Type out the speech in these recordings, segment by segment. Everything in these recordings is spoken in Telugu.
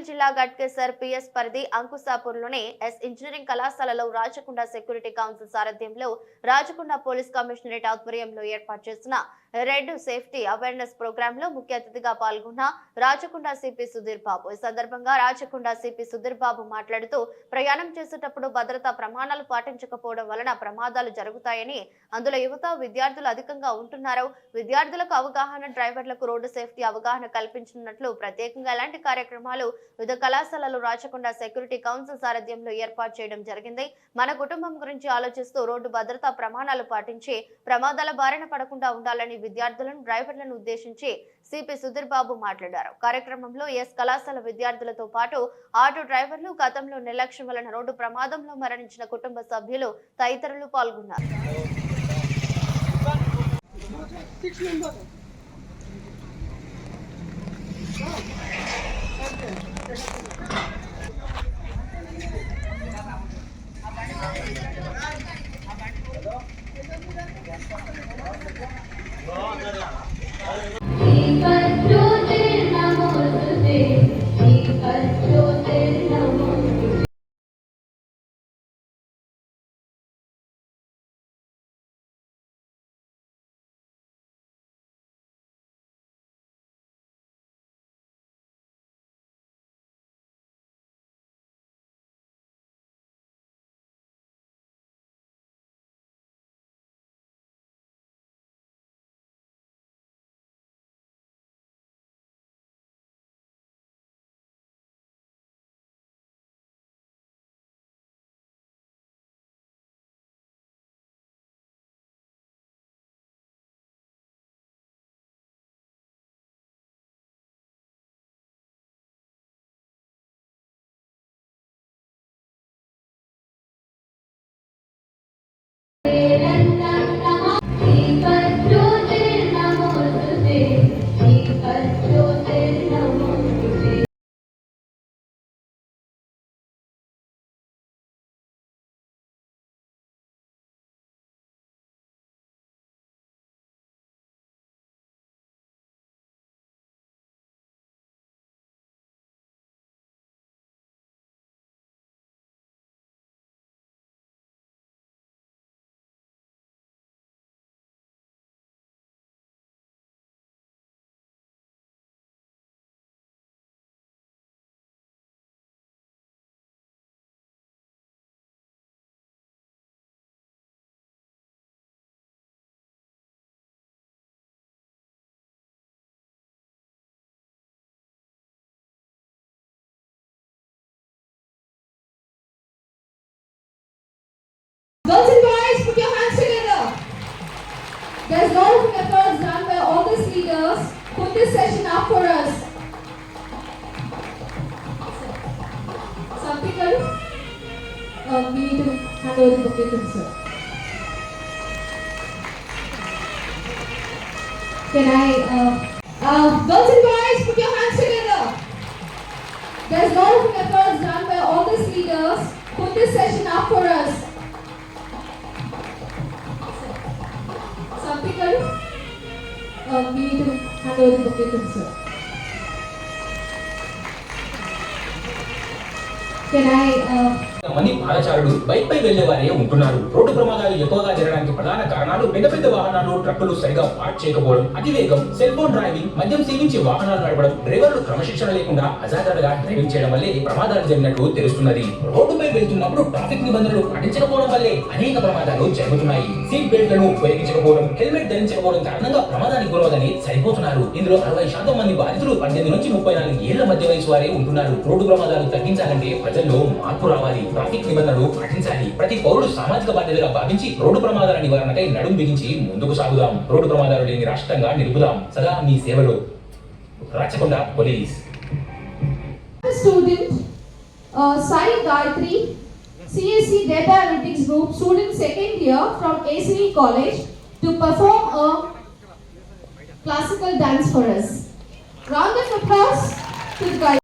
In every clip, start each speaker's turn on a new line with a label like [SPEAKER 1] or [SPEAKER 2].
[SPEAKER 1] జిల్లా గట్కేసర్ పిఎస్ పరిధి అంకుశాపూర్లోని ఎస్ ఇంజనీరింగ్ కళాశాలలో రాచకొండ సెక్యూరిటీ కౌన్సిల్ సారథ్యంలో రాచకొండ పోలీస్ కమిషనరేట్ ఆధ్వర్యంలో ఏర్పాటు చేసిన రెడ్ సేఫ్టీ అవేర్నెస్ ప్రోగ్రామ్ లో ముఖ్య అతిథిగా పాల్గొన్న రాచకొండ సిపి సుధీర్ బాబు. ఈ సందర్భంగా రాచకొండ సిపి సుధీర్ బాబు మాట్లాడుతూ ప్రయాణం చేసేటప్పుడు భద్రతా ప్రమాణాలు పాటించకపోవడం వలన ప్రమాదాలు జరుగుతాయని, అందులో యువత విద్యార్థులు అధికంగా ఉంటున్నారు. విద్యార్థులకు అవగాహన, డ్రైవర్లకు రోడ్డు సేఫ్టీ అవగాహన కల్పించనున్నట్లు ప్రత్యేకంగా ఎలాంటి కార్యక్రమాలు వివిధ కళాశాలలో రాచకొండ సెక్యూరిటీ కౌన్సిల్ సారథ్యంలో ఏర్పాటు చేయడం జరిగింది. మన కుటుంబం గురించి ఆలోచిస్తూ రోడ్డు భద్రతా ప్రమాణాలు పాటించి ప్రమాదాల బారిన పడకుండా ఉండాలని విద్యార్థులను, డ్రైవర్లను ఉద్దేశించి సిపి సుధీర్ బాబు మాట్లాడారు. కార్యక్రమంలో ఎస్ కళాశాల విద్యార్థులతో పాటు ఆటో డ్రైవర్లు, గతంలో నిర్లక్ష్యం వలన రోడ్డు ప్రమాదంలో మరణించిన కుటుంబ సభ్యులు తదితరులు పాల్గొన్నారు.
[SPEAKER 2] Girls and boys, put your hands together. There's a lot of efforts done by all these leaders. Put this session up for us. Something else? We need to hand over the bouquet to sir. Can I? Girls and boys, put your hands together. There's a lot of efforts done by all these leaders. Put this session up for us. Something else? We need to hand over the bouquet to sir. Can I?
[SPEAKER 3] మంది పాదచారులు బైక్ పై వెళ్లే వారే ఉంటున్నారు. రోడ్డు ప్రమాదాలు ఎక్కువగా జరగడానికి ప్రధాన కారణాలు పెద్ద పెద్ద వాహనాలు, ట్రక్కులు సరిగా పార్క్ చేయకపోవడం, అతివేగం, సెల్ ఫోన్ డ్రైవింగ్, మద్యం సేవించి వాహనాలు నడపడం, డ్రైవర్లు క్రమశిక్షణ లేకుండా అజాగ్రత్తగా డ్రైవింగ్ చేయడం వల్లే ప్రమాదాలు జరిగినట్లు తెలుస్తున్నది. రోడ్డుపై వెళ్తున్నప్పుడు ట్రాఫిక్ నిబంధనలు పాటించకపోవడం వల్లే అనేక ప్రమాదాలు జరుగుతున్నాయి. సీట్ బెల్ట్లను ఉపయోగించకపోవడం, హెల్మెట్ ధరించకపోవడం కారణంగా ప్రమాదానికి గురవదని సరిపోతున్నారు. ఇందులో 60% మంది బాధితులు 18 నుంచి 34 ఏళ్ల మధ్య వయసు వారే ఉంటున్నారు. రోడ్డు ప్రమాదాలు తగ్గించాలంటే ప్రజల్లో మార్పు రావాలి. ట్రాఫిక్ నిబంధనలు పాటించాలి. ప్రతి పౌరుడు సామాజిక బాధ్యతగా భావించి రోడ్డు ప్రమాదాల నివారణకై నడుం బిగించి ముందుకు సాగుదాం. రోడ్డు ప్రమాదాలు లేని రాష్ట్రంగా నిలుపుదాం. సదా మీ సేవలో Rachakonda police.
[SPEAKER 2] Student Sai Gayatri, CSC Data Analytics Group, student second year from ACE College, to perform a classical dance for us. Round of applause to the guy.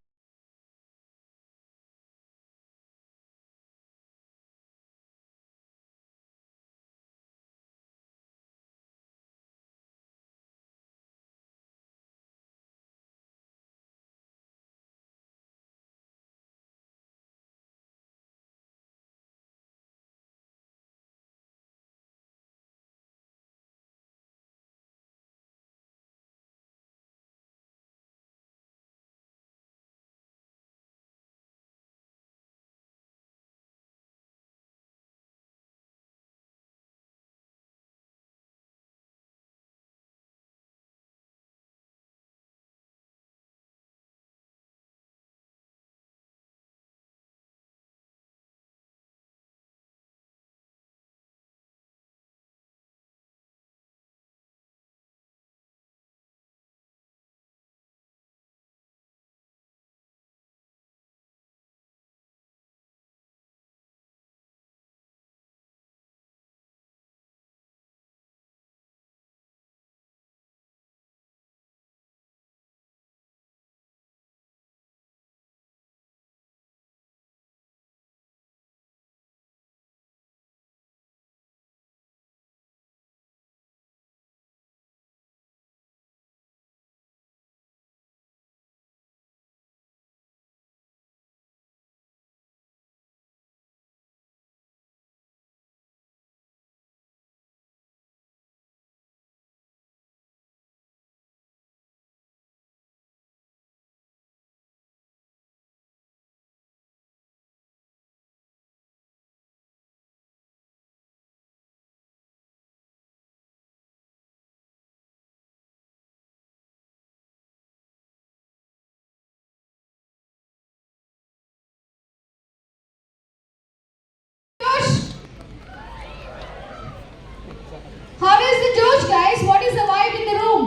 [SPEAKER 2] guys, what is the vibe in the room?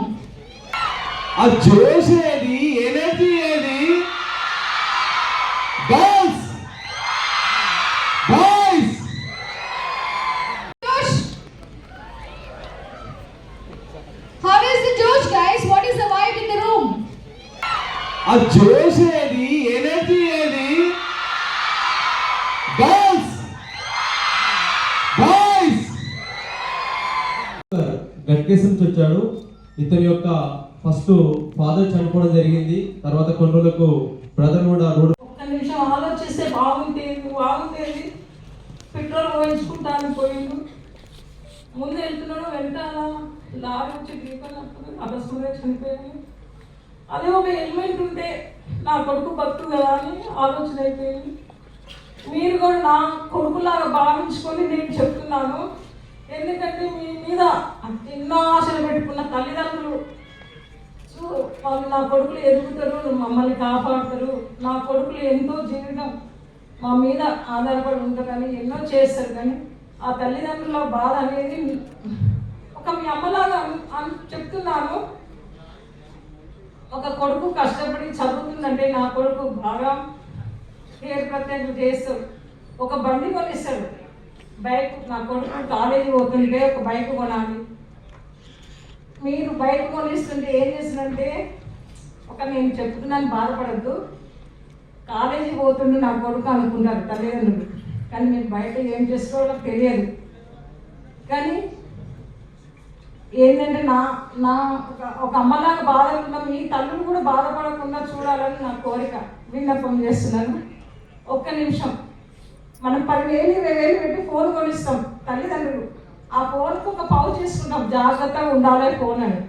[SPEAKER 4] ఆ జోష్ ఏది, ఎనర్జీ ఏది? Girls boys
[SPEAKER 2] Josh. How is the Josh, guys? What is the vibe in the room?
[SPEAKER 4] ఆ జోష్ ఏది, ఎనర్జీ ఏది? గర్ల్స్ బాయ్స్
[SPEAKER 5] గట్కేసం నుంచి వచ్చాడు. ఇతని యొక్క ఫస్ట్ ఫాదర్ చనిపోవడం జరిగింది. తర్వాత కొన్ని రోజులకు బ్రదర్ కూడా రోడ్డు
[SPEAKER 6] ఒక్క నిమిషం ఆలోచిస్తే బాగుండేది. పెట్రోల్ పోయించుకుంటాను పోయిండు. ముందు వెళ్తున్నాడు, వెంటాల లారీ వచ్చి ఢీకొన్నప్పుడు అకస్మాత్తుగా చనిపోయాను. అదే ఒక హెల్మెట్ ఉంటే నా కొడుకు బతుకు కదా అని ఆలోచన అయిపోయింది. మీరు కూడా నా కొడుకులాగా భావించుకొని నేను చెప్తున్నాను. ఎందుకంటే మీ మీద ఎన్నో ఆశలు పెట్టుకున్న తల్లిదండ్రులు వాళ్ళు నా కొడుకులు ఎదుగుతారు, మమ్మల్ని కాపాడుతారు. నా కొడుకులు ఎంతో జీవితం మా మీద ఆధారపడి ఉంటారు కానీ ఎన్నో చేస్తారు. కానీ ఆ తల్లిదండ్రుల బాధ అనేది ఒక మీ అమ్మలాగా చెప్తున్నాను. ఒక కొడుకు కష్టపడి చదువుతుందంటే నా కొడుకు బాగా పేరు ప్రత్యేకలు చేస్తాడు. ఒక బండి కొనిస్తాడు, బైక్. నా కొడుకు కాలేజీ పోతుంటే ఒక బైక్ కొనాలి. మీరు బైక్ కొనిస్తుంటే ఏం చేస్తుందంటే నేను చెప్తున్నాను, బాధపడద్దు. కాలేజీ పోతుండే నా కొడుకు అనుకుంటారు తల్లిదండ్రులు, కానీ మీరు బయట ఏం చేసుకోవాలో తెలియదు. కానీ ఏంటంటే నా ఒక అమ్మలాగా బాధపడుతున్నా మీ తల్లులు కూడా బాధపడకుండా చూడాలని నా కోరిక, విన్నపం చేస్తున్నాను. ఒక్క నిమిషం, మనం 10,000 20,000 పెట్టి ఫోన్ కొనిస్తాం తల్లిదండ్రులు. ఆ ఫోన్కి ఒక పౌచ్ చేసుకుంటాం, జాగ్రత్తగా ఉండాలి ఫోన్ అని.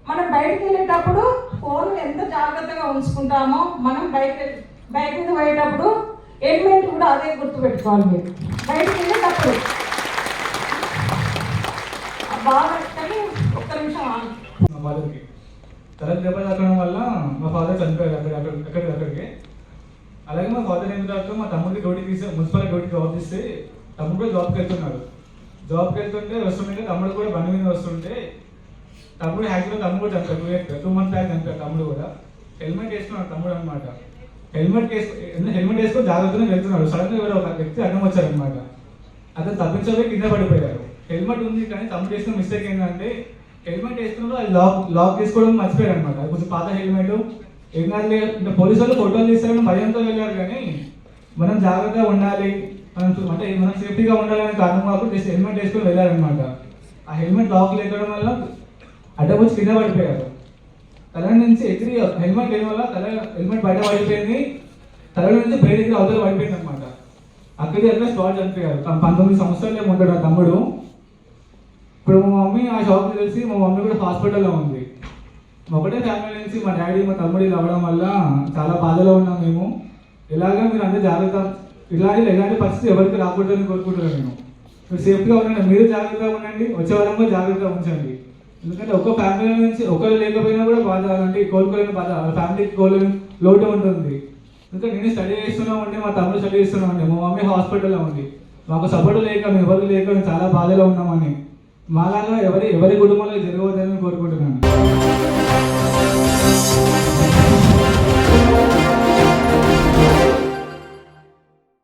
[SPEAKER 6] మనం బయటకు వెళ్ళేటప్పుడు ఫోన్ ఎంత జాగ్రత్తగా ఉంచుకుంటామో మనం బైక్ మీద పోయేటప్పుడు హెల్మెట్ కూడా అదే గుర్తుపెట్టుకోవాలి. మీరు బయటకు వెళ్ళేటప్పుడు బాగా. కానీ ఒక్క నిమిషం
[SPEAKER 7] మా ఫాదర్కి తలకు దెబ్బ తాకడం వల్ల మా ఫాదర్ చనిపోయారు అక్కడికి. అలాగే మా ఫాదర్ అయిన తర్వాత మా తమ్ముడికి డ్యూటీకి మున్సిపల్ డ్యూటీకి జాబ్ ఇస్తే తమ్ముడు కూడా జాబ్కి వెళ్తున్నాడు. జాబ్కి వెళ్తుంటే వస్తుంటే తమ్ముడు కూడా బండి మీద వస్తుంటే తమ్ముడు యాక్చువల్గా తమ్ముడు కూడా చనిపోయాడు. 2 months బ్యాక్ చనిపోయాడు తమ్ముడు కూడా. హెల్మెట్ వేసుకున్నాడు తమ్ముడు అనమాట. హెల్మెట్ వేసుకొని జాగ్రత్తగా వెళ్తున్నాడు. సడన్గా ఎవరో ఒక వ్యక్తి అడ్డం వచ్చారనమాట. అతను తప్పించబోయి కింద పడిపోయారు. హెల్మెట్ ఉంది కానీ తమ్ముడు చేసిన మిస్టేక్ ఏంటంటే హెల్మెట్ వేసుకున్నప్పుడు అది లాక్ చేసుకోవడం మర్చిపోయాడు అనమాట. అది కొంచెం పాత హెల్మెట్. ఏం కాదు, అంటే పోలీసు వాళ్ళు ఫోటోలు తీస్తారని భయంతో వెళ్ళారు. కానీ మనం జాగ్రత్తగా ఉండాలి, మనం సేఫ్టీగా ఉండాలనే కారణం కాబట్టి జస్ట్ హెల్మెట్ వేసుకొని వెళ్ళారనమాట. ఆ హెల్మెట్ లాక్ లేకపోవడం వల్ల అడ్డం వచ్చి కింద పడిపోయారు. తల నుంచి ఎగిరి హెల్మెట్ లేని వల్ల హెల్మెట్ బయట పడిపోయింది. తల నుంచి బ్రెయిన్ ఎగిరి అవతల పడిపోయింది అనమాట. అక్కడికి అక్కడ స్పాట్ చనిపోయారు. 19 సంవత్సరాలు ఉంటాడు ఆ తమ్ముడు. ఇప్పుడు మా మమ్మీ ఆ షాప్కి తెలిసి మా మమ్మీ కూడా హాస్పిటల్లో ఉంది. ఒకటే ఫ్యామిలీ నుంచి మా డాడీ మా తమ్ముడు ఇలా అవ్వడం వల్ల చాలా బాధలో ఉన్నాం మేము. ఇలాగా మీరు అందరూ జాగ్రత్త, ఎలాంటి పరిస్థితి ఎవరికి రాకూడదని కోరుకుంటున్నాను నేను. మీరు సేఫ్గా ఉండండి, మీరు జాగ్రత్తగా ఉండండి, వచ్చే వారం కూడా జాగ్రత్తగా ఉంచండి. ఎందుకంటే ఒక్క ఫ్యామిలీ నుంచి ఒకరు లేకపోయినా కూడా బాధ, అంటే కోలుకోలేని బాధ, ఫ్యామిలీకి కోలేని లోటు ఉంటుంది. ఎందుకంటే నేను స్టడీ చేస్తున్నా ఉండి, మా తమ్ముడు స్టడీ చేస్తున్నా ఉండి, మా మమ్మీ హాస్పిటల్లో ఉంది. మాకు సపోర్ట్ లేక మేము ఎవరు లేక మేము చాలా బాధలో ఉన్నామని. మాలాగా ఎవరి కుటుంబంలో జరగవద్దని కోరుకుంటున్నాను.